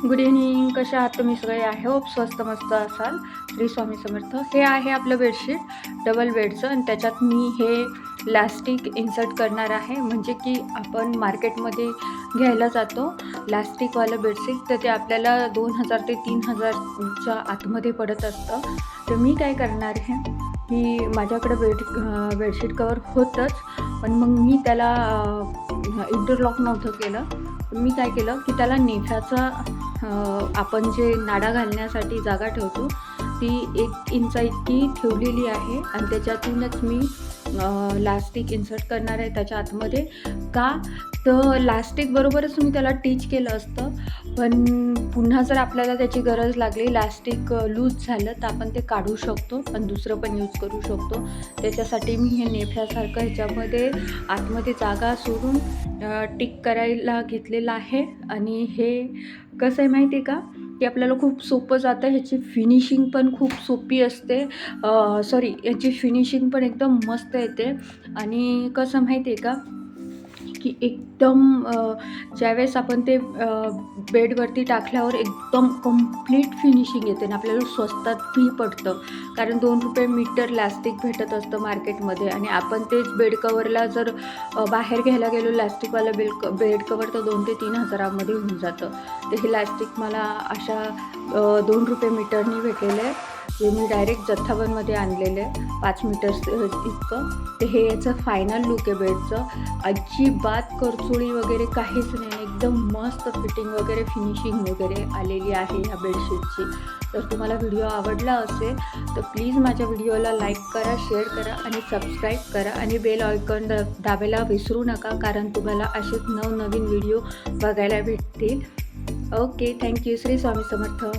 Good evening. कशा आहात तुम्ही सगळे? आय होप स्वस्त मस्त असाल. श्री स्वामी समर्थ. हे आहे आपलं बेडशीट डबल बेडचं आणि त्याच्यात मी हे लॅस्टिक इन्सर्ट करणार आहे. म्हणजे की आपण मार्केटमध्ये घ्यायला जातो लॅस्टिकवालं बेडशीट, तर ते आपल्याला 2000 ते 3000च्या आतमध्ये पडत असतं. तर मी काय करणार आहे की माझ्याकडं बेडशीट कवर होतंच, पण मग मी त्याला इंटरलॉक नव्हतं केलं. मी काय केलं की त्याला नेफ्याचा आपण जे नाडा घालण्यासाठी जागा ठेवतो ती 1 इंचा इतकी ठेवलेली आहे आणि त्याच्यातूनच मी लास्टिक इन्सर्ट करणार आहे त्याच्या आतमध्ये. का तर लास्टिकबरोबरच मी त्याला टिच केलं असतं, पण पुन्हा जर आपल्याला त्याची गरज लागली, लास्टिक लूज झालं तर आपण ते काढू शकतो आणि दुसरं पण यूज करू शकतो. त्याच्यासाठी मी हे नेफ्यासारखं ह्याच्यामध्ये आतमध्ये जागा सोडून टिक करायला घेतलेलं आहे. आणि हे कसं आहे माहिती आहे का, की आपल्याला खूप सोपं जातं. ह्याची फिनिशिंग पण खूप सोपी असते. याची फिनिशिंग पण एकदम मस्त येते. आणि कसं माहिती आहे का, की एकदम ज्यावेळेस आपण ते बेडवरती टाकल्यावर एकदम कंप्लीट फिनिशिंग येते आणि आपल्याला स्वस्तातही पडतं. कारण ₹2 मीटर लॅस्टिक भेटत असतं मार्केटमध्ये आणि आपण तेच बेड कवरला जर बाहेर घ्यायला गेलो लॅस्टिकवालं बेड कवर, तर 2 ते 3 हजारामध्ये होऊन जातं. तर हे लॅस्टिक मला अशा ₹2 मीटरनी भेटलेलं आहे. जे मी डायरेक्ट जथ्थाबंदमध्ये आणलेलं आहे 5 मीटर्स इतकं. तर हे याचं फायनल लूक आहे बेडचं. अजिबात करचोळी वगैरे काहीच नाही. एकदम मस्त फिटिंग वगैरे फिनिशिंग वगैरे आलेली आहे ह्या बेडशीटची. तर तुम्हाला व्हिडिओ आवडला असेल तर प्लीज माझ्या व्हिडिओला लाईक करा, शेअर करा आणि सबस्क्राईब करा आणि बेल आयकॉन दाबायला विसरू नका, कारण तुम्हाला असेच नवनवीन व्हिडिओ बघायला भेटतील. Okay, thank you. श्री स्वामी समर्थ.